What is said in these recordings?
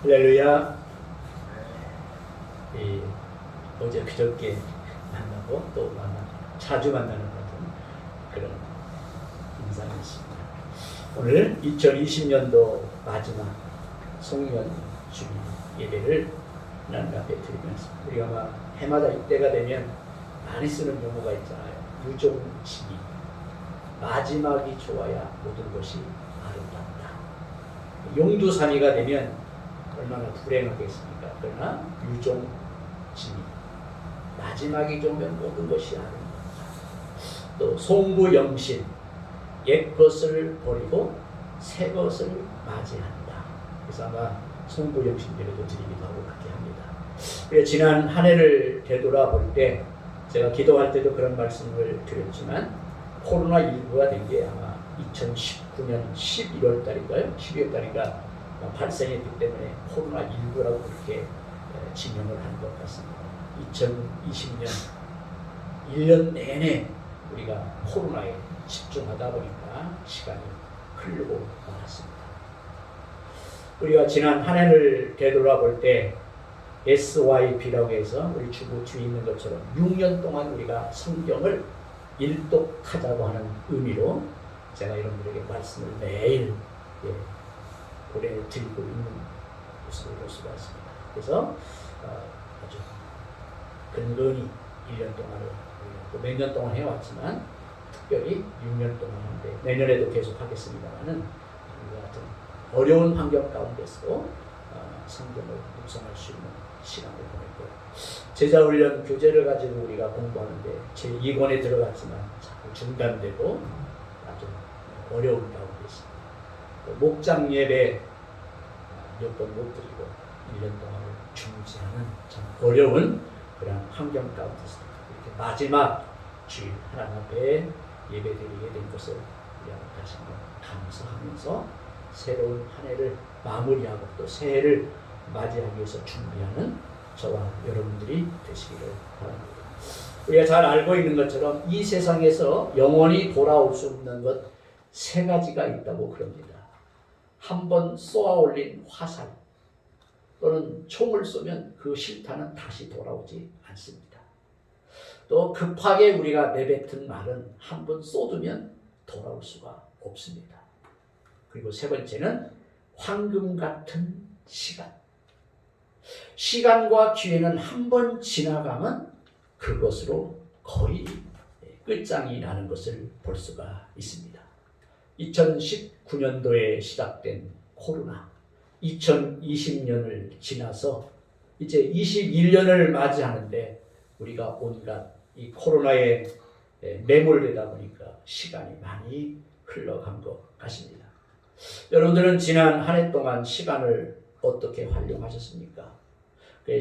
할렐루야. 어제 그저께 만나고 또 자주 만나는 같은 그런 인상이었습니다. 오늘 2020년도 마지막 송년 주일 예배를 하나님 앞에 드리면서 우리가 아마 해마다 이때가 되면 많이 쓰는 용어가 있잖아요. 유종신이 마지막이 좋아야 모든 것이 아름답다. 용두삼이가 되면 얼마나 불행하겠습니까? 그러나 유종신이 마지막이 좋으면 모든 것이 아름답다. 또 송구영신 옛 것을 버리고 새 것을 맞이한다. 그래서 아마 송구영신 예배도 드리기도 하고 그렇게 합니다. 그래서 지난 한 해를 되돌아볼 때 제가 기도할 때도 그런 말씀을 드렸지만 코로나19가 된 게 아마 2019년 11월 달인가요? 12월 달인가 발생했기 때문에 코로나19라고 그렇게 지명을 한 것 같습니다. 2020년 1년 내내 우리가 코로나에 집중하다 보니까 시간이 흐르고 말았습니다. 우리가 지난 한 해를 되돌아볼 때 SYP라고 해서 우리 주보 뒤에 있는 것처럼 6년 동안 우리가 성경을 일독하자고 하는 의미로 제가 여러분들에게 말씀을 매일 보내드리고 있는 모습을 볼 수가 있습니다. 그래서 아주 근근히 1년 동안을 또 몇 년 동안 해왔지만 특별히 6년 동안 하는데 내년에도 계속 하겠습니다만은 우리 같은 어려운 환경 가운데서도 성경을 묵상할 수 있는 시간을 보냈고요. 제자훈련 교재를 가지고 우리가 공부하는데 제2권에 들어갔지만 자꾸 중단되고 아주 어려운 가운데 있습니다. 목장 예배 몇 번 못 드리고 1년 동안을 중지하는 참 어려운 그런 환경 가운데서 이렇게 마지막 주일 하나님 앞에 예배드리게 된 것을 우리가 다시 한번 감사하면서 새로운 한 해를 마무리하고 또 새해를 맞이하기 위해서 준비하는 저와 여러분들이 되시기를 바랍니다. 우리가 잘 알고 있는 것처럼 이 세상에서 영원히 돌아올 수 없는 것 세 가지가 있다고 그럽니다. 한번 쏘아 올린 화살 또는 총을 쏘면 그 실탄은 다시 돌아오지 않습니다. 또 급하게 우리가 내뱉은 말은 한번 쏟으면 돌아올 수가 없습니다. 그리고 세 번째는 황금 같은 시간. 시간과 기회는 한번 지나가면 그것으로 거의 끝장이 나는 것을 볼 수가 있습니다. 2019년도에 시작된 코로나, 2020년을 지나서 이제 21년을 맞이하는데 우리가 온갖 이 코로나에 매몰되다 보니까 시간이 많이 흘러간 것 같습니다. 여러분들은 지난 한 해 동안 시간을 어떻게 활용하셨습니까?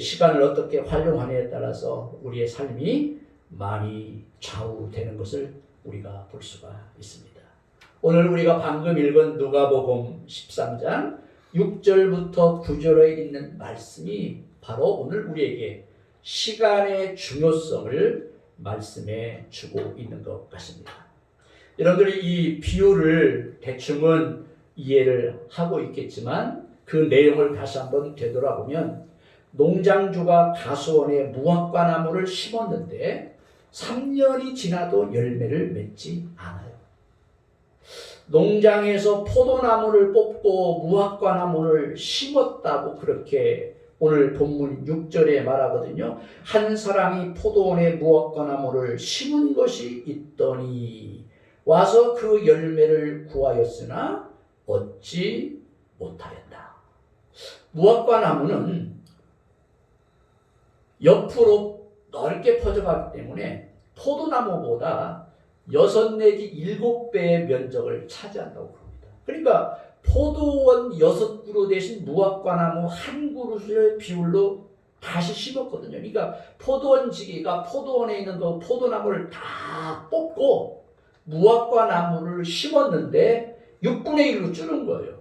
시간을 어떻게 활용하느냐에 따라서 우리의 삶이 많이 좌우되는 것을 우리가 볼 수가 있습니다. 오늘 우리가 방금 읽은 누가복음 13장 6절부터 9절에 있는 말씀이 바로 오늘 우리에게 시간의 중요성을 말씀해 주고 있는 것 같습니다. 여러분들이 이 비유를 대충은 이해를 하고 있겠지만 그 내용을 다시 한번 되돌아보면 농장주가 가수원에 무화과 나무를 심었는데 3년이 지나도 열매를 맺지 않아요. 농장에서 포도나무를 뽑고 무화과 나무를 심었다고 그렇게 오늘 본문 6절에 말하거든요. 한 사람이 포도원에 무화과 나무를 심은 것이 있더니 와서 그 열매를 구하였으나 얻지 못하였다. 무화과 나무는 옆으로 넓게 퍼져가기 때문에 포도나무보다 6 내지 7배의 면적을 차지한다고 합니다. 그러니까 포도원 6그루 대신 무화과 나무 1그루의 비율로 다시 심었거든요. 그러니까 포도원 지기가 포도원에 있는 그 포도나무를 다 뽑고 무화과 나무를 심었는데 6분의 1로 줄은 거예요.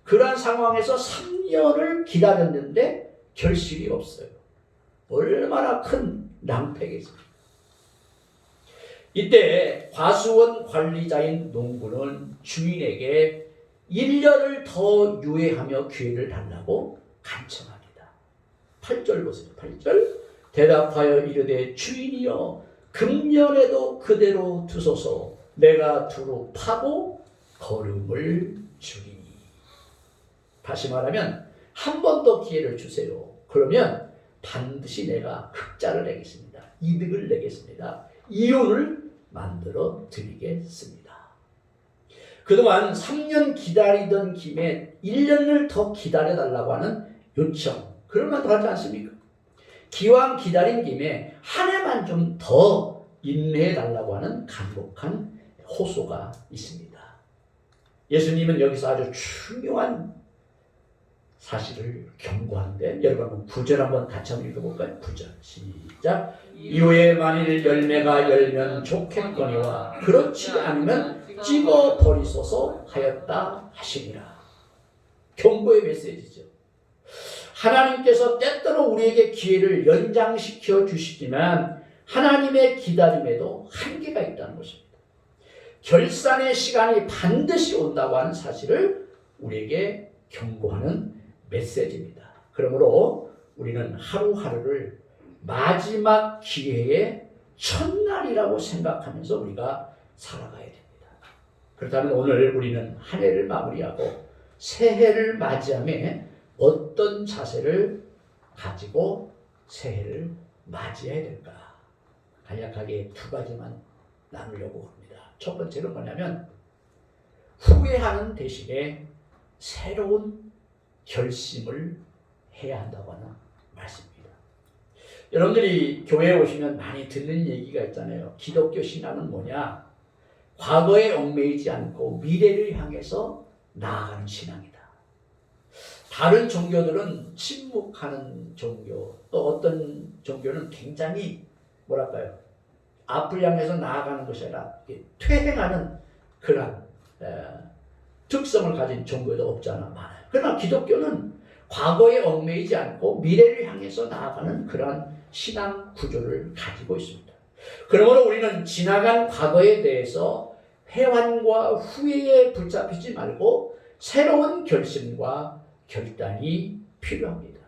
그러한 상황에서 3년을 기다렸는데 결실이 없어요. 얼마나 큰 낭패겠습니까? 이때 과수원 관리자인 농부는 주인에게 1년을 더 유예하며 기회를 달라고 간청합니다. 8절 보세요. 8절 대답하여 이르되 주인이여 금년에도 그대로 두소서 내가 두루 파고 거름을 주리니. 다시 말하면 한 번 더 기회를 주세요. 그러면 반드시 내가 흑자를 내겠습니다. 이득을 내겠습니다. 이윤을 만들어 드리겠습니다. 그동안 3년 기다리던 김에 1년을 더 기다려달라고 하는 요청, 그럴 만도 하지 않습니까? 기왕 기다린 김에 한 해만 좀 더 인내해달라고 하는 간곡한 호소가 있습니다. 예수님은 여기서 아주 중요한 사실을 경고하는데, 여러분 한번 9절 한번 같이 한번 읽어볼까요? 9절 시작. 이후에 만일 열매가 열면 좋겠거니와 그렇지 않으면 찍어 버리소서 하였다 하시니라. 경고의 메시지죠. 하나님께서 때때로 우리에게 기회를 연장시켜 주시지만 하나님의 기다림에도 한계가 있다는 것입니다. 결산의 시간이 반드시 온다고 하는 사실을 우리에게 경고하는 메시지입니다. 그러므로 우리는 하루하루를 마지막 기회의 첫날이라고 생각하면서 우리가 살아가야 됩니다. 그렇다면 오늘 우리는 한 해를 마무리하고 새해를 맞이함에 어떤 자세를 가지고 새해를 맞이해야 될까? 간략하게 두 가지만 나누려고 합니다. 첫 번째는 뭐냐면 후회하는 대신에 새로운 결심을 해야 한다고 하는 말씀입니다. 여러분들이 교회에 오시면 많이 듣는 얘기가 있잖아요. 기독교 신앙은 뭐냐? 과거에 얽매이지 않고 미래를 향해서 나아가는 신앙이다. 다른 종교들은 침묵하는 종교, 또 어떤 종교는 굉장히 뭐랄까요? 앞을 향해서 나아가는 것이 아니라 퇴행하는 그런 특성을 가진 종교도 없지 않아 많아요. 그러나 기독교는 과거에 얽매이지 않고 미래를 향해서 나아가는 그러한 신앙 구조를 가지고 있습니다. 그러므로 우리는 지나간 과거에 대해서 회환과 후회에 붙잡히지 말고 새로운 결심과 결단이 필요합니다.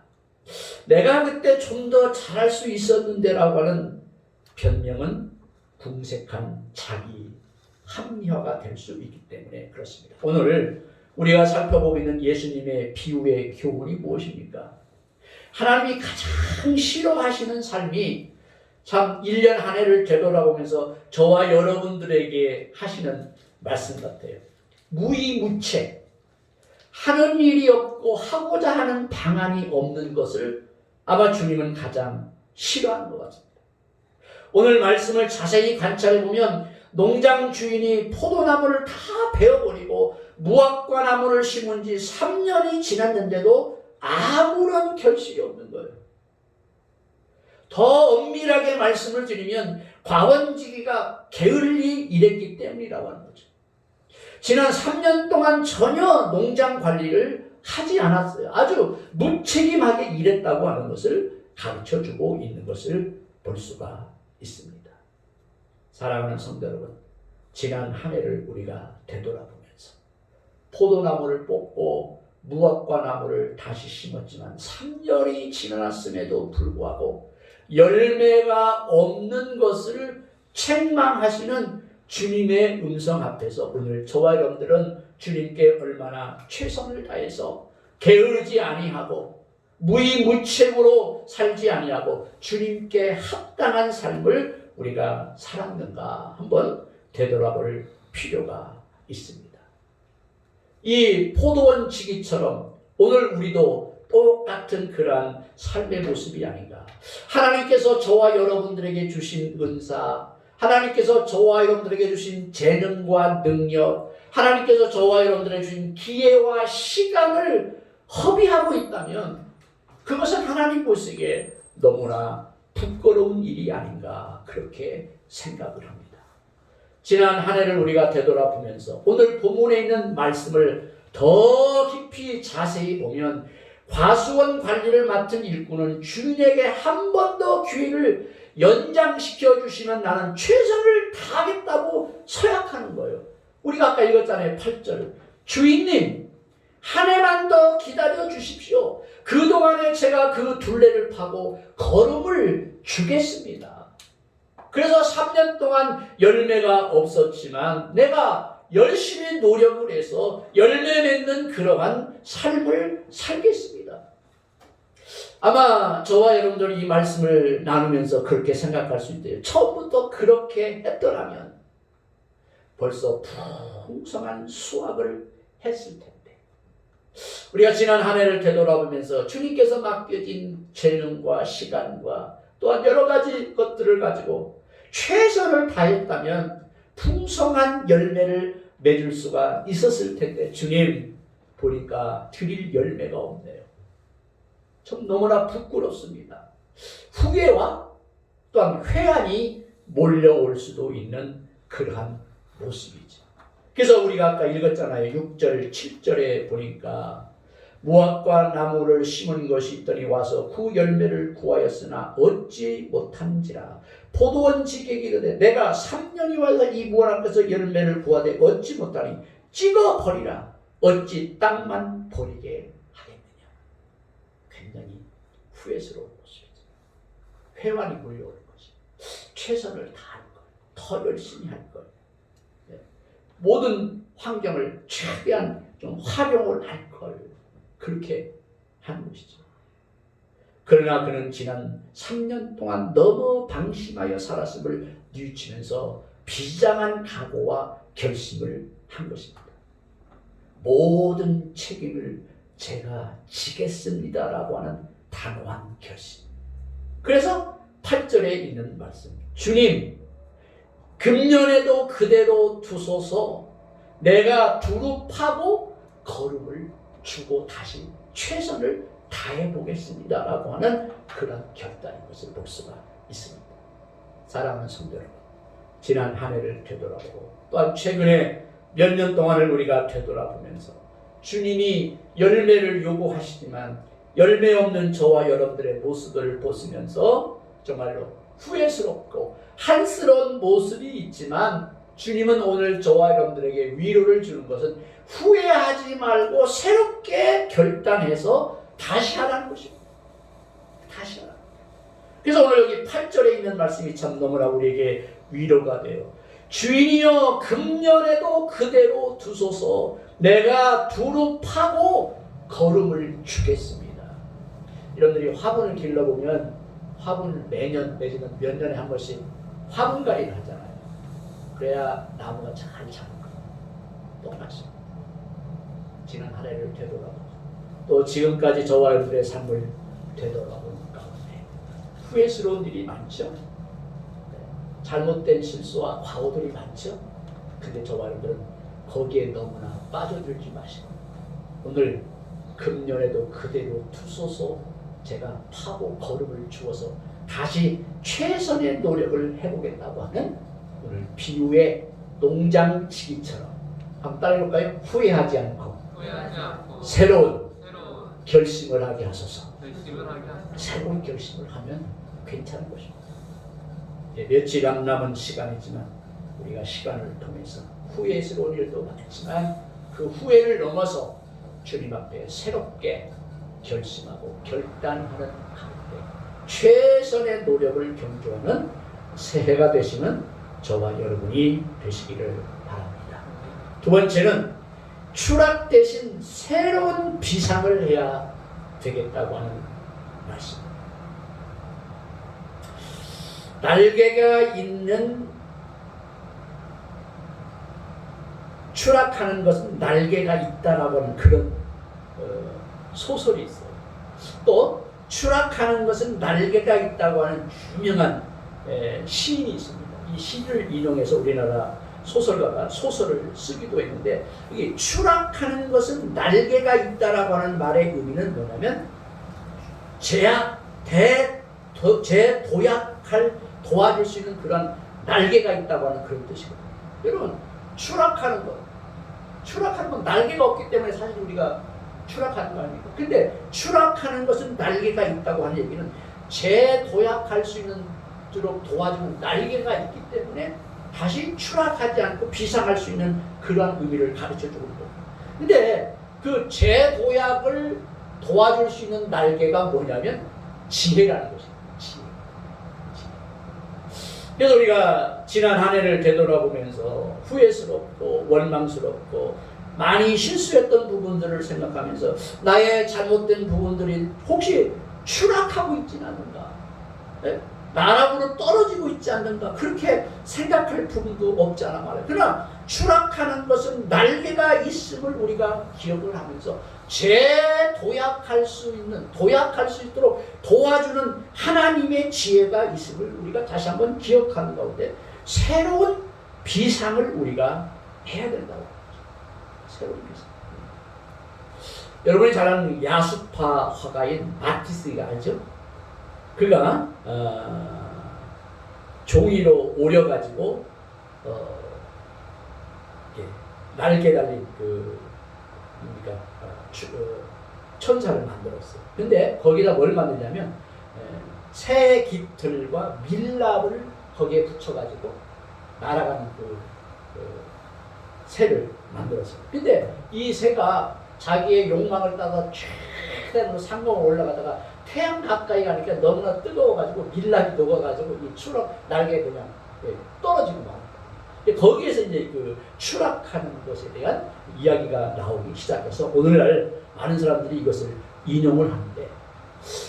내가 그때 좀 더 잘할 수 있었는데라고 하는 변명은 궁색한 자기 합리화가 될 수 있기 때문에 그렇습니다. 오늘 우리가 살펴보고 있는 예수님의 비유의 교훈이 무엇입니까? 하나님이 가장 싫어하시는 삶이 참 1년 한 해를 되돌아보면서 저와 여러분들에게 하시는 말씀 같아요. 무의무책, 하는 일이 없고 하고자 하는 방안이 없는 것을 아마 주님은 가장 싫어하는 것 같습니다. 오늘 말씀을 자세히 관찰해 보면 농장 주인이 포도나무를 다 베어버리고 무화과 나무를 심은 지 3년이 지났는데도 아무런 결실이 없는 거예요. 더 엄밀하게 말씀을 드리면 과원지기가 게을리 일했기 때문이라고 하는 거죠. 지난 3년 동안 전혀 농장 관리를 하지 않았어요. 아주 무책임하게 일했다고 하는 것을 가르쳐주고 있는 것을 볼 수가 있습니다. 사랑하는 성도 여러분, 지난 한 해를 우리가 되돌아보면서 포도나무를 뽑고 무화과 나무를 다시 심었지만 3년이 지났음에도 불구하고 열매가 없는 것을 책망하시는 주님의 음성 앞에서 오늘 저와 여러분들은 주님께 얼마나 최선을 다해서 게으르지 아니하고 무의무책으로 살지 아니하고 주님께 합당한 삶을 우리가 살았는가 한번 되돌아볼 필요가 있습니다. 이 포도원 지기처럼 오늘 우리도 똑같은 그러한 삶의 모습이 아닌가. 하나님께서 저와 여러분들에게 주신 은사, 하나님께서 저와 여러분들에게 주신 재능과 능력, 하나님께서 저와 여러분들에게 주신 기회와 시간을 허비하고 있다면 그것은 하나님 보시기에 너무나 부끄러운 일이 아닌가 그렇게 생각을 합니다. 지난 한 해를 우리가 되돌아보면서 오늘 본문에 있는 말씀을 더 깊이 자세히 보면 과수원 관리를 맡은 일꾼은 주인에게 한 번 더 기회를 연장시켜 주시면 나는 최선을 다하겠다고 서약하는 거예요. 우리가 아까 읽었잖아요. 8절. 주인님, 한 해만 더 기다려 주십시오. 그동안에 제가 그 둘레를 파고 거름을 주겠습니다. 그래서 3년 동안 열매가 없었지만 내가 열심히 노력을 해서 열매 맺는 그러한 삶을 살겠습니다. 아마 저와 여러분들이 이 말씀을 나누면서 그렇게 생각할 수 있대요. 처음부터 그렇게 했더라면 벌써 풍성한 수확을 했을 텐데. 우리가 지난 한 해를 되돌아보면서 주님께서 맡겨진 재능과 시간과 또한 여러 가지 것들을 가지고 최선을 다했다면 풍성한 열매를 맺을 수가 있었을 텐데 주님 보니까 드릴 열매가 없네요. 좀 너무나 부끄럽습니다. 후회와 또한 회한이 몰려올 수도 있는 그러한 모습이죠. 그래서 우리가 아까 읽었잖아요. 6절, 7절에 보니까 무화과 나무를 심은 것이 있더니 와서 그 열매를 구하였으나 얻지 못한지라. 포도원 지객이 이르되 내가 3년이 와서 이 무화 앞에서 열매를 구하되 얻지 못하니 찍어버리라. 어찌 땅만 버리게 하겠느냐. 굉장히 후회스러운 모습이죠. 회환이 몰려오는 것이. 최선을 다할 것, 더 열심히 할 것. 모든 환경을 최대한 좀 활용을 할 걸 그렇게 하는 것이죠. 그러나 그는 지난 3년 동안 너무 방심하여 살았음을 뉘우치면서 비장한 각오와 결심을 한 것입니다. 모든 책임을 제가 지겠습니다라고 하는 단호한 결심. 그래서 8절에 있는 말씀. 주님, 금년에도 그대로 두소서. 내가 두루 파고 거름을 주고 다시 최선을 다해보겠습니다 라고 하는 그런 결단인 것을 볼 수가 있습니다. 사랑하는 성도 여러분, 지난 한 해를 되돌아보고 또한 최근에 몇 년 동안을 우리가 되돌아보면서 주님이 열매를 요구하시지만 열매 없는 저와 여러분들의 모습을 보시면서 정말로 후회스럽고 한스러운 모습이 있지만 주님은 오늘 저와 여러분들에게 위로를 주는 것은 후회하지 말고 새롭게 결단해서 다시 하라는 것입니다. 다시 하라. 그래서 오늘 여기 8절에 있는 말씀이 참 너무나 우리에게 위로가 돼요. 주인이여 금년에도 그대로 두소서. 내가 두루 파고 거름을 주겠습니다. 여러분들이 화분을 길러보면 화분을 매년 내지는 몇 년에 한 번씩 화분갈이를 하잖아요. 그래야 나무가 잘 자랄 거예요. 똑같습니다. 지난 한 해를 되돌아보고 또 지금까지 저와 여러분들의 삶을 되돌아보는 가운데 후회스러운 일이 많죠. 잘못된 실수와 과오들이 많죠. 근데 저와 여러분들은 거기에 너무나 빠져들지 마시고 오늘 금년에도 그대로 두소서. 제가 파고 거름을 주어서 다시 최선의 노력을 해보겠다고 하는 오늘 비유의 농장지기처럼 한번 따라해볼까요? 후회하지 않고 새로운 결심을 하게 하소서. 새로운 결심을 하면 괜찮은 것입니다. 며칠 안 남은 시간이지만 우리가 시간을 통해서 후회스러운 일도 많지만 그 후회를 넘어서 주님 앞에 새롭게 결심하고 결단하는 가운데 최선의 노력을 경주하는 새해가 되시는 저와 여러분이 되시기를 바랍니다. 두 번째는 추락 대신 새로운 비상을 해야 되겠다고 하는 말씀입니다. 날개가 있는 추락하는 것은 날개가 있다라고 하는 그런 소설이 있어요. 또 추락하는 것은 날개가 있다고 하는 유명한 시인이 있습니다. 이 시를 인용해서 우리나라 소설가가 소설을 쓰기도 했는데 이게 추락하는 것은 날개가 있다라고 하는 말의 의미는 뭐냐면 도와줄 수 있는 그런 날개가 있다고 하는 그런 뜻이거든요. 여러분 추락하는 건 날개가 없기 때문에 사실 우리가 추락하는 거 아닙니까? 근데 추락하는 것은 날개가 있다고 하는 얘기는 재도약할 수 있는 도록 도와주는 날개가 있기 때문에 다시 추락하지 않고 비상할 수 있는 그러한 의미를 가르쳐주고 있고. 근데 그 재도약을 도와줄 수 있는 날개가 뭐냐면 지혜라는 것입니다. 지혜. 그래서 우리가 지난 한 해를 되돌아보면서 후회스럽고 원망스럽고 많이 실수했던 부분들을 생각하면서 나의 잘못된 부분들이 혹시 추락하고 있지는 않는가? 네? 나락으로 떨어지고 있지 않는가? 그렇게 생각할 부분도 없지 않아 말이에요. 그러나 추락하는 것은 날개가 있음을 우리가 기억을 하면서 재도약할 수 있는, 도약할 수 있도록 도와주는 하나님의 지혜가 있음을 우리가 다시 한번 기억하는 가운데 새로운 비상을 우리가 해야 된다고. 새로운 비상. 여러분이 잘 아는 야수파 화가인 마티스가 알죠? 그가 종이로 오려가지고 날개 달린 천사를 만들었어요. 근데 거기다 뭘 만드냐면 새 깃털과 밀랍을 거기에 붙여가지고 날아가는 새를 만들었어요. 근데 이 새가 자기의 욕망을 따라 최대로 상공을 올라가다가 태양 가까이 가니까 너무나 뜨거워가지고 밀랍이 녹아가지고 이 추락 날개 그냥 떨어지고 말. 거기에서 이제 그 추락하는 것에 대한 이야기가 나오기 시작해서 오늘날 많은 사람들이 이것을 인용을 하는데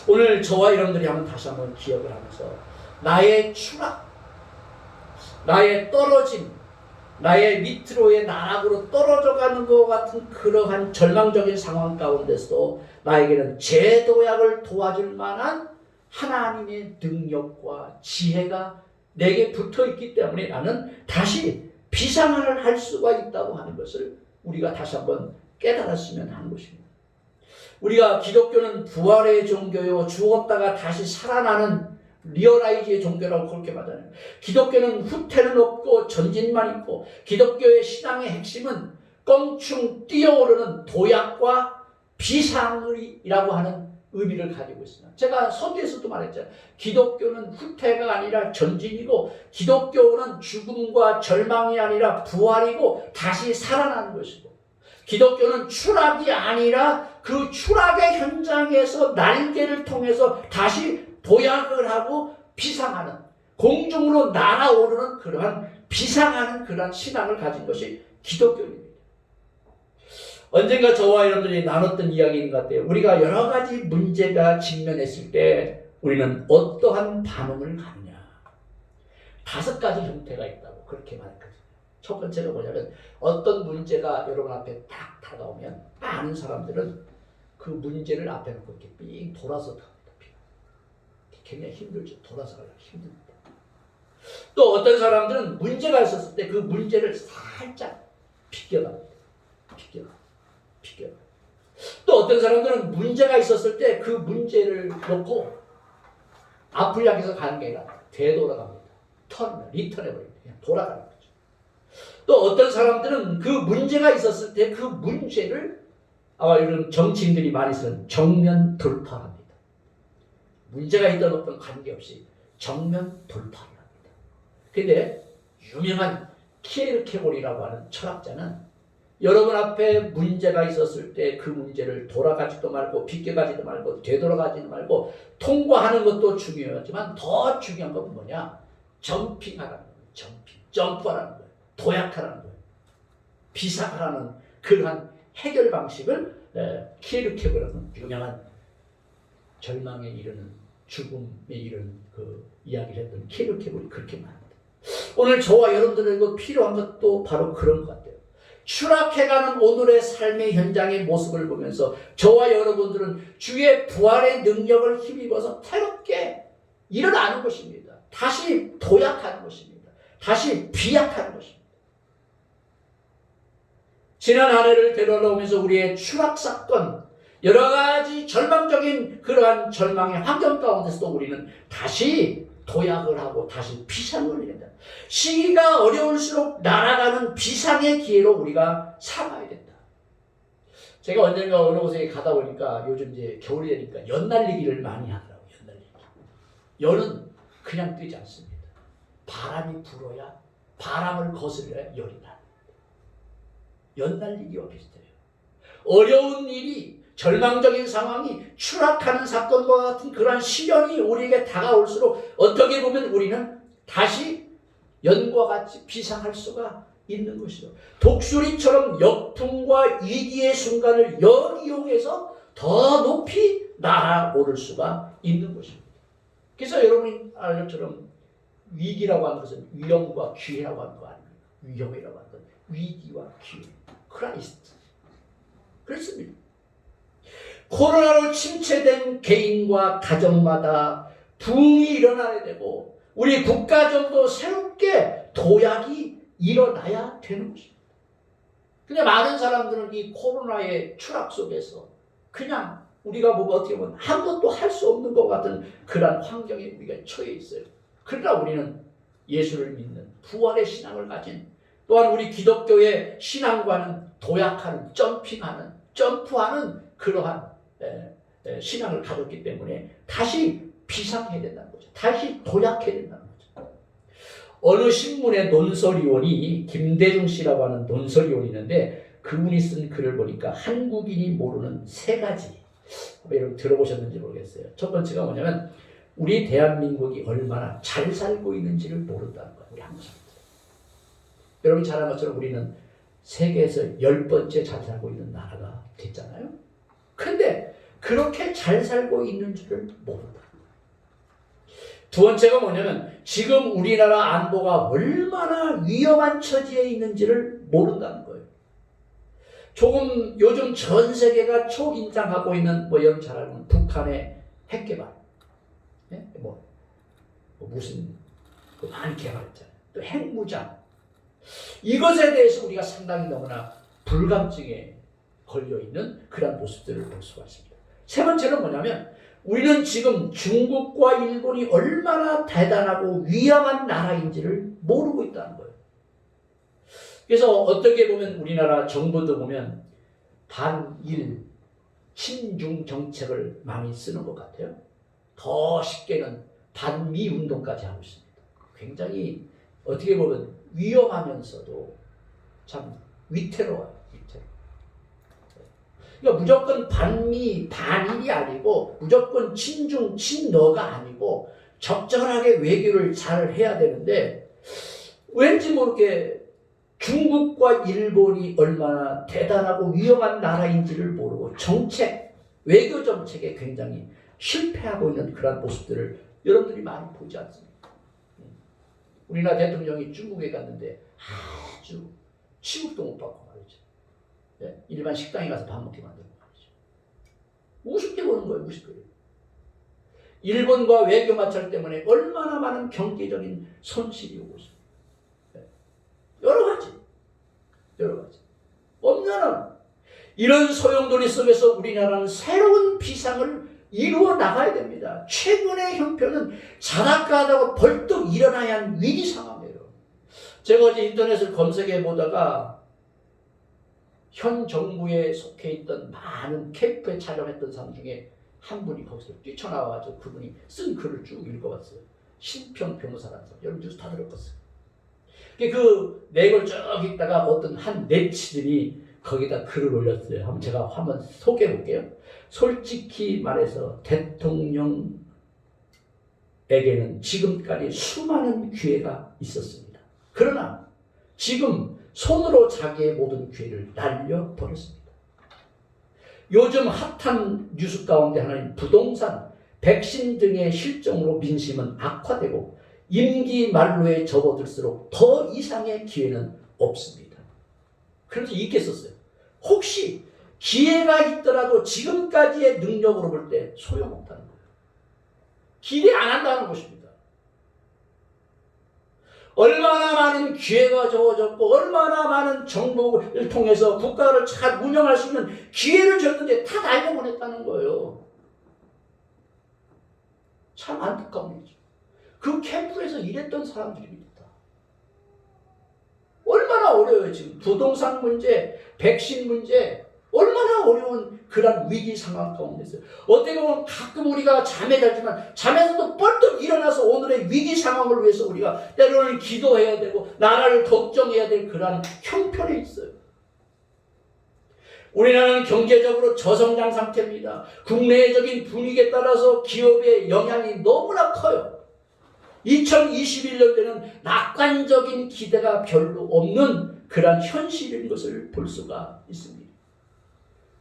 오늘 저와 여러분들이 다시 한번 기억을 하면서 나의 추락, 나의 떨어짐, 나의 밑으로의 나락으로 떨어져 가는 것 같은 그러한 절망적인 상황 가운데서도 나에게는 재도약을 도와줄 만한 하나님의 능력과 지혜가 내게 붙어 있기 때문에 나는 다시 비상을 할 수가 있다고 하는 것을 우리가 다시 한번 깨달았으면 하는 것입니다. 우리가 기독교는 부활의 종교요, 죽었다가 다시 살아나는 리어라이즈의 종교라고 그렇게 말하잖아요. 기독교는 후퇴는 없고 전진만 있고 기독교의 신앙의 핵심은 껑충 뛰어오르는 도약과 비상이라고 하는 의미를 가지고 있습니다. 제가 서두에서도 말했잖아요. 기독교는 후퇴가 아니라 전진이고 기독교는 죽음과 절망이 아니라 부활이고 다시 살아나는 것이고 기독교는 추락이 아니라 그 추락의 현장에서 날개를 통해서 다시 도약을 하고 비상하는 공중으로 날아오르는 그러한 비상하는 그러한 신앙을 가진 것이 기독교입니다. 언젠가 저와 여러분들이 나눴던 이야기인 것 같아요. 우리가 여러 가지 문제가 직면했을 때 우리는 어떠한 반응을 갖느냐. 5가지 형태가 있다고 그렇게 말했거든요. 첫 번째가 뭐냐면 어떤 문제가 여러분 앞에 딱 다가오면 많은 사람들은 그 문제를 앞에 놓고 이렇게 삥 돌아서 갑니다. 굉장히 힘들죠. 돌아서 가려고 힘듭니다. 또 어떤 사람들은 문제가 있었을 때 그 문제를 살짝 비껴갑니다. 비껴가. 또 어떤 사람들은 문제가 있었을 때 그 문제를 놓고 앞을 향해서 가는 게 아니라 되돌아갑니다. 리턴해버립니다. 그냥 돌아가는 거죠. 또 어떤 사람들은 그 문제가 있었을 때 그 문제를 아마 이런 정치인들이 많이 쓰는 정면 돌파합니다. 문제가 있던 어떤 관계없이 정면 돌파를 합니다. 그런데 유명한 키에르케고르라고 하는 철학자는 여러분 앞에 문제가 있었을 때 그 문제를 돌아가지도 말고 비껴가지도 말고 되돌아가지도 말고 통과하는 것도 중요하지만 더 중요한 건 뭐냐? 점핑하라는 거예요. 점프하라는 거예요. 도약하라는 거예요. 비상하라는 그러한 해결 방식을 키에르케고르는 유명한 절망에 이르는 죽음에 이르는 그 이야기를 했던 키에르케고르가 그렇게 말합니다. 오늘 저와 여러분들에게 필요한 것도 바로 그런 것 같아요. 추락해가는 오늘의 삶의 현장의 모습을 보면서 저와 여러분들은 주의 부활의 능력을 힘입어서 새롭게 일어나는 것입니다. 다시 도약하는 것입니다. 다시 비약하는 것입니다. 지난 한 해를 되돌아오면서 우리의 추락 사건, 여러 가지 절망적인 그러한 절망의 환경 가운데서도 우리는 다시 도약을 하고 다시 비상을 해야 된다. 시기가 어려울수록 날아가는 비상의 기회로 우리가 삼아야 된다. 제가 언젠가 어느 곳에 가다 보니까 요즘 이제 겨울이 되니까 연 날리기를 많이 하더라고요. 연 날리기. 연은 그냥 뜨지 않습니다. 바람이 불어야 바람을 거스려야 연이 납니다. 연 날리기와 비슷해요. 어려운 일이, 절망적인 상황이, 추락하는 사건과 같은 그러한 시련이 우리에게 다가올수록 어떻게 보면 우리는 다시 연과 같이 비상할 수가 있는 것이죠. 독수리처럼 역풍과 위기의 순간을 역이용해서 더 높이 날아오를 수가 있는 것입니다. 그래서 여러분이 알 것처럼 위기라고 하는 것은 위험과 기회라고 하는 거 아닙니까? 위험이라고 하는 것, 위기와 기회, 크라이스트. 그렇습니다. 코로나로 침체된 개인과 가정마다 부흥이 일어나야 되고 우리 국가정도 새롭게 도약이 일어나야 되는 것입니다. 근데 많은 사람들은 이 코로나의 추락 속에서 그냥 우리가 보면 어떻게 보면 아무것도 할 수 없는 것 같은 그런 환경에 우리가 처해 있어요. 그러나 우리는 예수를 믿는 부활의 신앙을 가진 또한 우리 기독교의 신앙과는 도약하는, 점프하는 그러한 신앙을 가졌기 때문에 다시 비상해야 된다는 거죠. 다시 도약해야 된다는 거죠. 어느 신문의 논설위원이 김대중 씨라고 하는 논설위원이 있는데 그분이 쓴 글을 보니까 한국인이 모르는 3가지, 여러분 들어보셨는지 모르겠어요. 첫 번째가 뭐냐면 우리 대한민국이 얼마나 잘 살고 있는지를 모른다는 거예요. 우리 한국 사람들. 여러분이 잘 아는 것처럼 우리는 세계에서 10번째 잘 살고 있는 나라가 됐잖아요. 근데 그렇게 잘 살고 있는 줄을 모른다. 두 번째가 뭐냐면 지금 우리나라 안보가 얼마나 위험한 처지에 있는지를 모른다는 거예요. 조금 요즘 전 세계가 초긴장하고 있는 여러분 잘 알고 있는 북한의 핵개발, 무슨 많이 개발했잖아요. 또 핵무장, 이것에 대해서 우리가 상당히 너무나 불감증에 걸려 있는 그런 모습들을 볼 수가 있습니다. 세 번째는 뭐냐면 우리는 지금 중국과 일본이 얼마나 대단하고 위험한 나라인지를 모르고 있다는 거예요. 그래서 어떻게 보면 우리나라 정부도 보면 반일, 친중 정책을 많이 쓰는 것 같아요. 더 쉽게는 반미 운동까지 하고 있습니다. 굉장히 어떻게 보면 위험하면서도 참 위태로워요. 그러니까 무조건 반미, 반일이 아니고 무조건 친중, 친너가 아니고 적절하게 외교를 잘 해야 되는데 왠지 모르게 중국과 일본이 얼마나 대단하고 위험한 나라인지를 모르고 정책, 외교 정책에 굉장히 실패하고 있는 그런 모습들을 여러분들이 많이 보지 않습니까? 우리나라 대통령이 중국에 갔는데 아주 취급도 못 받고 말이죠. 일반 식당에 가서 밥 먹게 만들고 말이죠. 우습게 보는 거예요. 우습게. 일본과 외교 마찰 때문에 얼마나 많은 경제적인 손실이 오고 있습니다. 여러 가지. 없냐는 이런 소용돌이 속에서 우리나라는 새로운 비상을 이루어 나가야 됩니다. 최근의 형편은 자다가 하다가 벌떡 일어나야 하는 위기 상황이에요. 제가 어제 인터넷을 검색해 보다가 현 정부에 속해 있던 많은 캠프에 촬영했던 사람 중에 한 분이 거기서 뛰쳐나와가지고 그분이 쓴 글을 쭉 읽어봤어요. 신평 변호사라는 사람. 여러분 뉴스 다 들었겠어요. 그 내용을 쭉 읽다가 어떤 한 네티즌이 거기다 글을 올렸어요. 한번 제가 한번 소개해 볼게요. 솔직히 말해서 대통령에게는 지금까지 수많은 기회가 있었습니다. 그러나 지금 손으로 자기의 모든 기회를 날려버렸습니다. 요즘 핫한 뉴스 가운데 하나인 부동산, 백신 등의 실정으로 민심은 악화되고 임기 만료에 접어들수록 더 이상의 기회는 없습니다. 그래서 이렇게 썼어요. 혹시 기회가 있더라도 지금까지의 능력으로 볼 때 소용없다는 거예요. 기대 안 한다는 것입니다. 얼마나 많은 기회가 주어졌고 얼마나 많은 정부를 통해서 국가를 잘 운영할 수 있는 기회를 줬는데 다 날려보냈다는 거예요. 참 안타까운 일이죠. 그 캠프에서 일했던 사람들입니다. 얼마나 어려워요. 지금 부동산 문제, 백신 문제, 얼마나 어려운 그런 위기 상황 가운데서 어떻게 보면 가끔 우리가 잠에 들지만 잠에서도 벌떡 일어나서 오늘의 위기 상황을 위해서 우리가 때로는 기도해야 되고 나라를 걱정해야 될 그런 형편에 있어요. 우리나라는 경제적으로 저성장 상태입니다. 국내적인 분위기에 따라서 기업의 영향이 너무나 커요. 2021년에는 낙관적인 기대가 별로 없는 그런 현실인 것을 볼 수가 있습니다.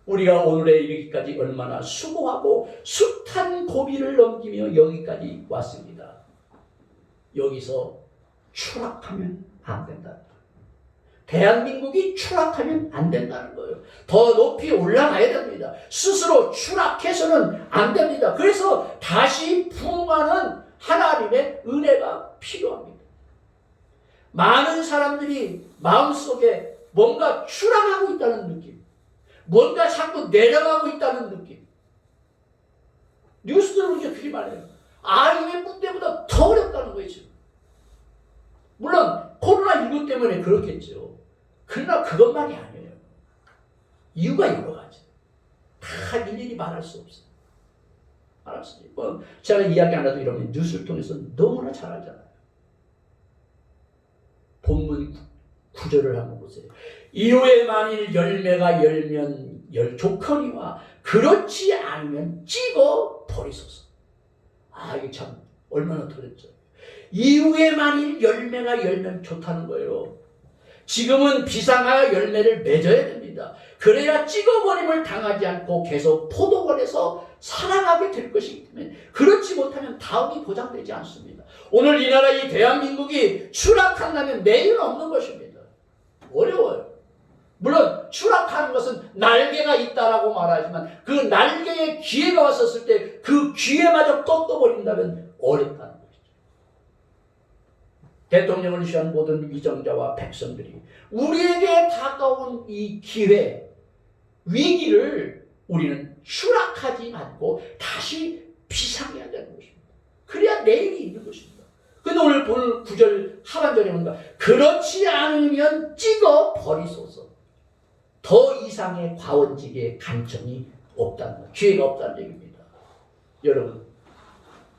우리가 오늘에 이르기까지 얼마나 수고하고 숱한 고비를 넘기며 여기까지 왔습니다. 여기서 추락하면 안 된다. 대한민국이 추락하면 안 된다는 거예요. 더 높이 올라가야 됩니다. 스스로 추락해서는 안 됩니다. 그래서 다시 부흥하는 하나님의 은혜가 필요합니다. 많은 사람들이 마음속에 뭔가 추락하고 있다는 느낌, 뭔가 자꾸 내려가고 있다는 느낌. 뉴스 들으면 그렇게 말해요. IMF 때보다 더 어렵다는 거예요, 지금. 물론 코로나19 때문에 그렇겠죠. 그러나 그것만이 아니에요. 이유가 여러 가지. 다 일일이 말할 수 없어요. 말할 수 없어요. 뭐 제가 이야기 안 해도 여러분 뉴스를 통해서 너무나 잘 알잖아요. 본문 구절을 한번 보세요. 이후에 만일 열매가 열면 좋거니와 그렇지 않으면 찍어 버리소서. 이게 참 얼마나 더럽죠. 이후에 만일 열매가 열면 좋다는 거예요. 지금은 비상하여 열매를 맺어야 됩니다. 그래야 찍어버림을 당하지 않고 계속 포도원에서 살아가게 될 것이기 때문에 그렇지 못하면 다음이 보장되지 않습니다. 오늘 이 나라 이 대한민국이 추락한다면 내일은 없는 것입니다. 어려워요. 물론 추락하는 것은 날개가 있다라고 말하지만 그 날개에 기회가 왔었을 때 그 기회마저 꺾어버린다면 어렵다는 것이죠. 대통령을 위한 모든 위정자와 백성들이 우리에게 다가온 이 기회, 위기를 우리는 추락하지 않고 다시 비상해야 되는 것입니다. 그래야 내일이 있는 것입니다. 근데 오늘 9절 하반절에 뭔가 그렇지 않으면 찍어 버리소서. 더 이상의 과원직의 간청이 없다는 것, 기회가 없다는 얘기입니다. 여러분,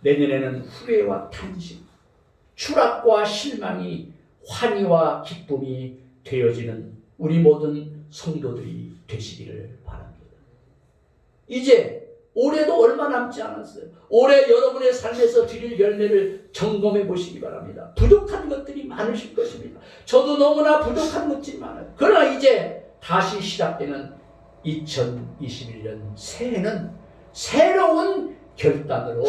내년에는 후회와 탄식, 추락과 실망이 환희와 기쁨이 되어지는 우리 모든 성도들이 되시기를 바랍니다. 이제 올해도 얼마 남지 않았어요. 올해 여러분의 삶에서 드릴 열매를 점검해 보시기 바랍니다. 부족한 것들이 많으실 것입니다. 저도 너무나 부족한 것들이 많아요. 그러나 이제 다시 시작되는 2021년 새해는 새로운 결단으로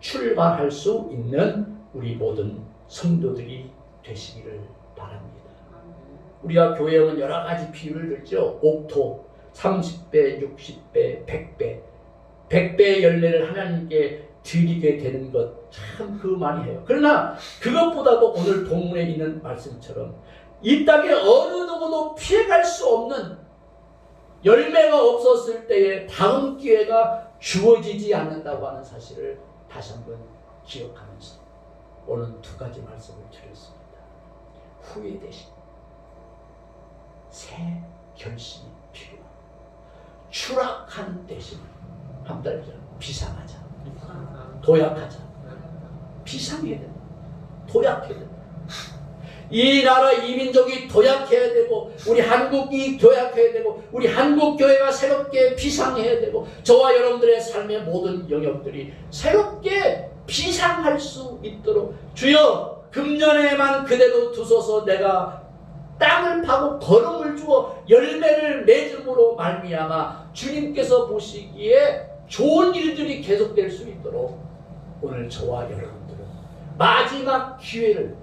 출발할 수 있는 우리 모든 성도들이 되시기를 바랍니다. 우리가 교회는 여러 가지 비유를 들죠. 옥토, 30배, 60배, 100배. 100배의 열매를 하나님께 드리게 되는 것 참 그 많이 해요. 그러나 그것보다도 오늘 본문에 있는 말씀처럼 이 땅에 어느 누구도 피해갈 수 없는 열매가 없었을 때에 다음 기회가 주어지지 않는다고 하는 사실을 다시 한번 기억하면서 오늘 두 가지 말씀을 드렸습니다. 후회되신 새 결심이 필요합니다. 추락한 대신 한 달 전 비상하자, 도약하자, 비상해야 된다, 도약해야 된다. 이 나라 이 민족이 도약해야 되고 우리 한국이 도약해야 되고 우리 한국교회가 새롭게 비상해야 되고 저와 여러분들의 삶의 모든 영역들이 새롭게 비상할 수 있도록 주여 금년에만 그대로 두소서. 내가 땅을 파고 거름을 주어 열매를 맺음으로 말미암아 주님께서 보시기에 좋은 일들이 계속될 수 있도록 오늘 저와 여러분들은 마지막 기회를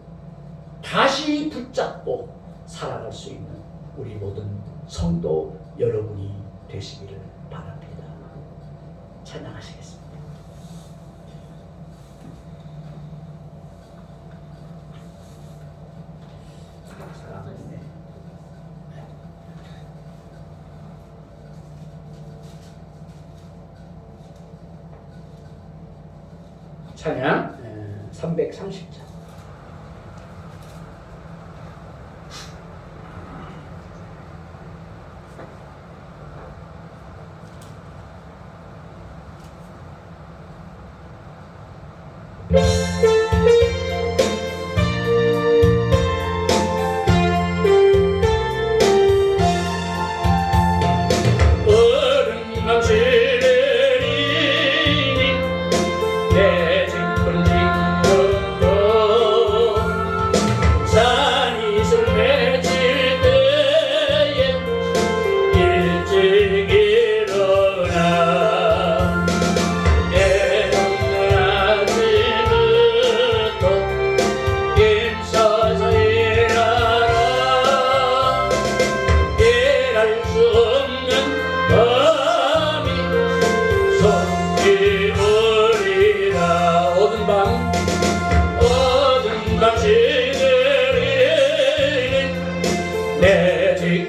다시 붙잡고 살아갈 수 있는 우리 모든 성도 여러분이 되시기를 바랍니다. 찬양하시겠습니다. 찬양 330장.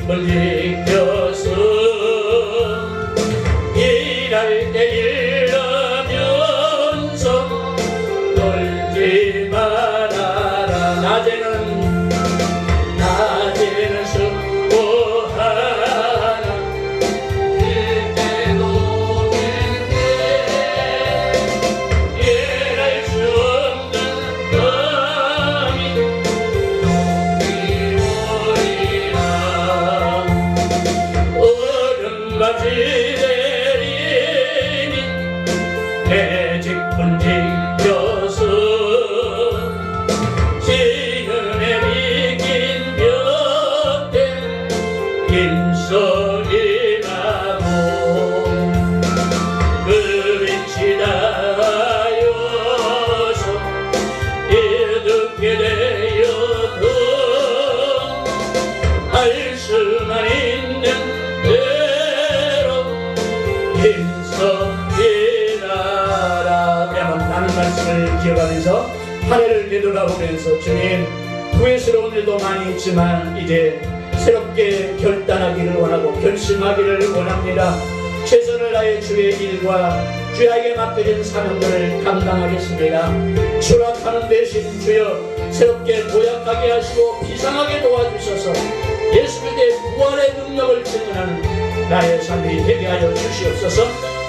직분 지켜서 일할 때 일하면서 놀지 말아라. 낮에는 숙고하라. 쉴 때도 쉴때 일할 수 없는 밤이 동이오리라. 어른같이 내리니 내 직분 지켜서 시름에 비긴 곁에 인서리라고 그릇이 닿아여서 이득게 되어도 할 수만 있는 대로 인서리라라. 그러면 하나님 말씀을 기억하면서 한 해를 되돌아보면서 주님, 후회스러운 일도 많이 있지만 이제 새롭게 결단하기를 원하고 결심하기를 원합니다. 최선을 다해 주의 일과 주에게 맡겨진 사명들을 감당하겠습니다. 추락하는 대신 주여 새롭게 도약하게 하시고 비상하게 도와주셔서 예수 그리스도의 부활의 능력을 증언하는 나의 삶이 되게 하여 주시옵소서.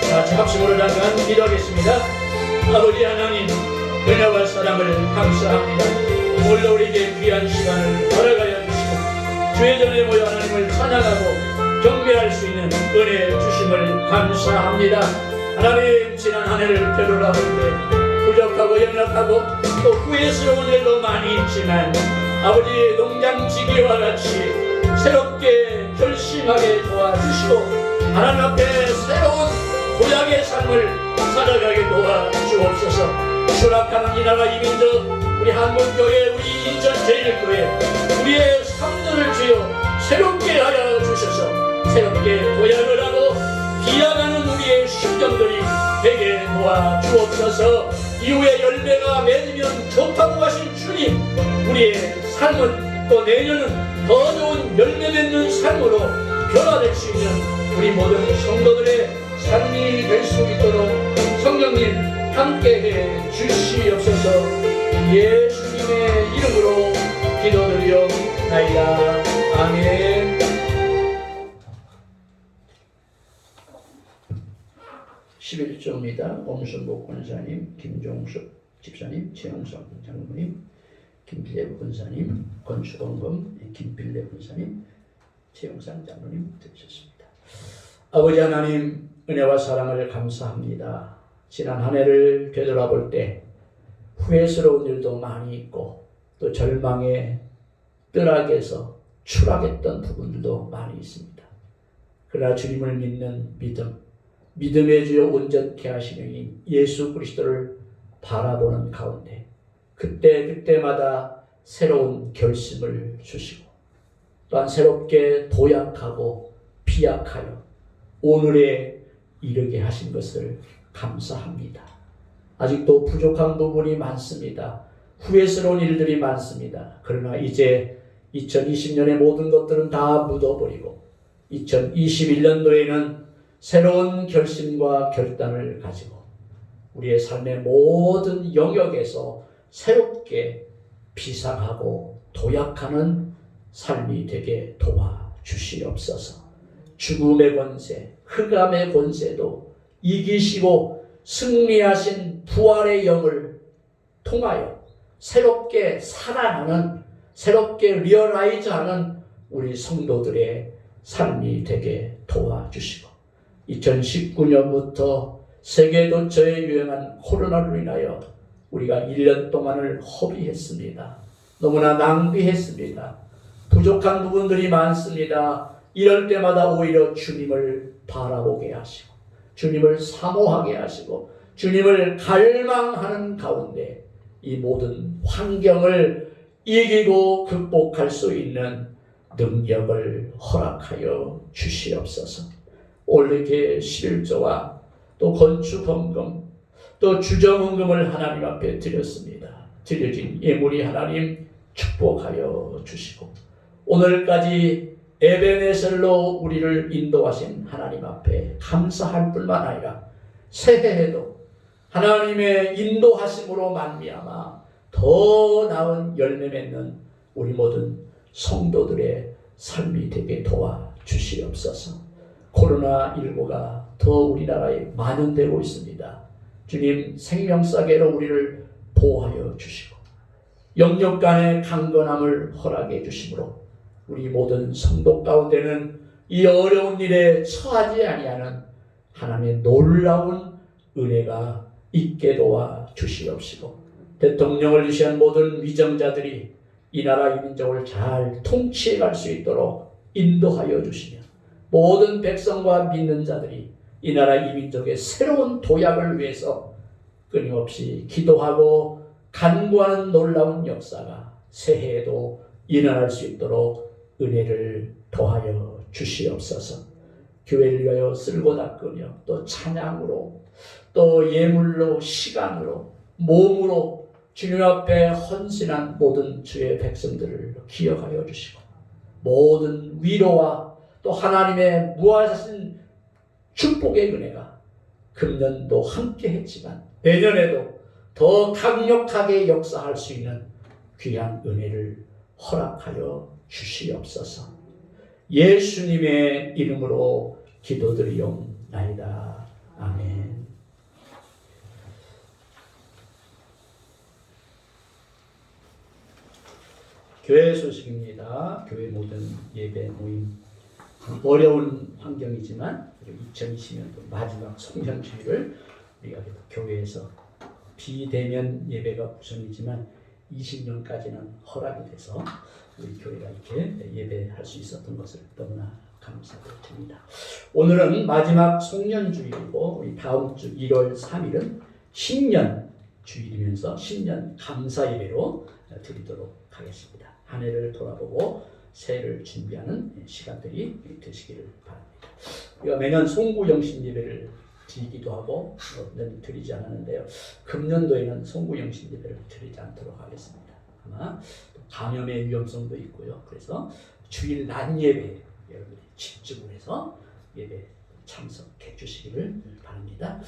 같이 합심으로 잠깐 기도하겠습니다. 아버지 하나님, 은혜와 사랑을 감사합니다. 오늘 우리에게 귀한 시간을 허락하여 주시고 주의 전에 모여 하나님을 찬양하고 경배할 수 있는 은혜 주심을 감사합니다. 하나님, 지난 한 해를 되돌아볼 때 부족하고 연약하고 또 후회스러운 일도 많이 있지만 아버지 농장지기와 같이 새롭게 결심하게 도와주시고 하나님 앞에 새로운 도약의 삶을 살아가게 도와주옵소서. 추락하는 이 나라 이민족, 우리 한국교회, 우리 인천제일교회, 우리의 삶들을 주여 새롭게 하여 주셔서 새롭게 도약을 하고 비약하는 우리의 심정들이 되게 도와주옵소서. 이후에 열매가 맺으면 좋다고 하신 주님, 우리의 삶은 또 내년은 더 좋은 열매 맺는 삶으로 변화될 수 있는 우리 모든 성도들의 삶이 될 수 있도록 성령님 함께해 주시옵소서. 예수님의 이름으로 기도드리옵나이다. 아멘. 11조입니다. 엄순복 권사님, 김종숙 집사님, 최영성 장로님, 김필래 권사님, 권수동금, 김필래 권사님, 최영상 장로님 들으셨습니다. 아버지 하나님, 은혜와 사랑을 감사합니다. 지난 한 해를 되돌아볼 때 후회스러운 일도 많이 있고 또 절망의 뜰악에서 추락했던 부분들도 많이 있습니다. 그러나 주님을 믿는 믿음, 믿음의 주여 온전케 하시는 예수 그리스도를 바라보는 가운데 그때마다 새로운 결심을 주시고 또한 새롭게 도약하고 비약하여 오늘에 이르게 하신 것을 감사합니다. 아직도 부족한 부분이 많습니다. 후회스러운 일들이 많습니다. 그러나 이제 2020년의 모든 것들은 다 묻어버리고 2021년도에는 새로운 결심과 결단을 가지고 우리의 삶의 모든 영역에서 새롭게 비상하고 도약하는 삶이 되게 도와주시옵소서. 죽음의 권세, 흑암의 권세도 이기시고 승리하신 부활의 영을 통하여 새롭게 살아나는, 새롭게 리얼라이즈하는 우리 성도들의 삶이 되게 도와주시고 2019년부터 세계 도처에 유행한 코로나로 인하여 우리가 1년 동안을 허비했습니다. 너무나 낭비했습니다. 부족한 부분들이 많습니다. 이럴 때마다 오히려 주님을 바라보게 하시고 주님을 사모하게 하시고 주님을 갈망하는 가운데 이 모든 환경을 이기고 극복할 수 있는 능력을 허락하여 주시옵소서. 올리게 11조와 또 건축헌금 또 주정헌금을 하나님 앞에 드렸습니다. 드려진 예물이 하나님 축복하여 주시고 오늘까지 에베네셀로 우리를 인도하신 하나님 앞에 감사할 뿐만 아니라 새해에도 하나님의 인도하심으로 말미암아 더 나은 열매 맺는 우리 모든 성도들의 삶이 되게 도와주시옵소서. 코로나19가 더 우리나라에 만연되고 있습니다. 주님, 생명사계로 우리를 보호하여 주시고 영육간의 강건함을 허락해 주심으로 우리 모든 성도 가운데는 이 어려운 일에 처하지 아니하는 하나님의 놀라운 은혜가 있게 도와 주시옵시고, 대통령을 위시한 모든 위정자들이 이 나라 이 민족을 잘 통치해 갈 수 있도록 인도하여 주시며, 모든 백성과 믿는 자들이 이 나라 이 민족의 새로운 도약을 위해서 끊임없이 기도하고 간구하는 놀라운 역사가 새해에도 일어날 수 있도록 은혜를 더하여 주시옵소서. 교회를 위하여 쓸고 닦으며 또 찬양으로 또 예물로 시간으로 몸으로 주님 앞에 헌신한 모든 주의 백성들을 기억하여 주시고, 모든 위로와 또 하나님의 무한하신 축복의 은혜가 금년도 함께 했지만 내년에도 더 강력하게 역사할 수 있는 귀한 은혜를 허락하여 주시옵소서. 예수님의 이름으로 기도드리옵나이다. 아멘. 교회 소식입니다. 교회 모든 예배 모임, 어려운 환경이지만 2020년도 마지막 송년주일을 우리가 교회에서 비대면 예배가 우선이지만 20년까지는 허락이 돼서 우리 교회가 이렇게 예배할 수 있었던 것을 너무나 감사드립니다. 오늘은 마지막 송년주일이고 우리 다음 주 1월 3일은 신년 주일이면서 신년 감사 예배로 드리도록 하겠습니다. 한 해를 돌아보고 새해를 준비하는 시간들이 되시기를 바랍니다. 우리가 매년 송구영신 예배를 드리기도 하고 드리지 않았는데요. 금년도에는 송구영신 예배를 드리지 않도록 하겠습니다. 아마 감염의 위험성도 있고요. 그래서 주일 낮 예배 여러분이 집중을 해서 예배 참석해 주시기를 바랍니다.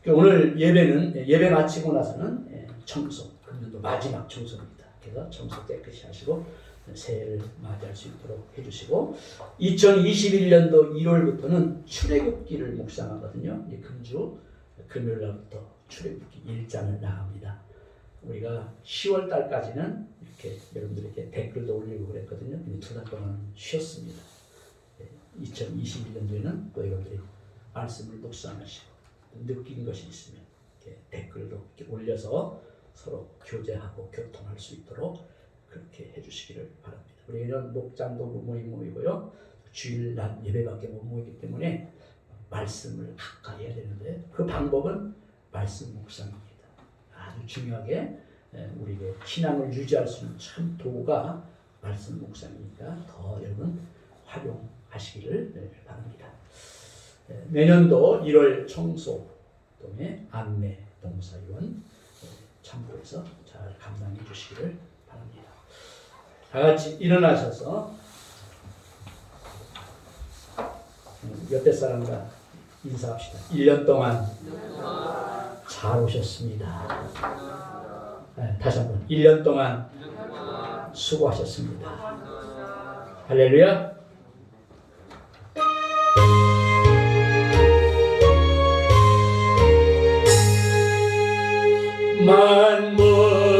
오늘 예배는 예배 마치고 나서는 청소, 금년도 마지막 청소입니다. 그래서 청소 깨끗이 하시고 새해를 맞이할 수 있도록 해주시고, 2021년도 1월부터는 출애굽기를 묵상하거든요. 금주 금요일 날부터 출애굽기 1장을 나갑니다. 우리가 10월 달까지는 이렇게 여러분들에게 댓글도 올리고 그랬거든요. 근데 2달 동안 쉬었습니다. 2021년도에는 또 여러분들이 말씀을 묵상하시고 느낀 것이 있으면 이렇게 댓글도 이렇게 올려서 서로 교제하고 교통할 수 있도록 그렇게 해주시기를 바랍니다. 우리는 목장도 모이고요. 주일 낮 예배밖에 못 모이기 때문에 말씀을 가까이 해야 되는데 그 방법은 말씀 묵상입니다. 아주 중요하게 우리에게 신앙을 유지할 수 있는 참 도구가 말씀 묵상이니까 더 여러분 활용하시기를 바랍니다. 내년도 1월 청소 동의 안내 동사위원 참고해서 잘 감당해 주시기를 바랍니다. 다 같이 일어나셔서 옆에 사람과 인사합시다. 1년 동안 잘 오셨습니다. 다시 한번 1년 동안 수고하셨습니다. 할렐루야. 만물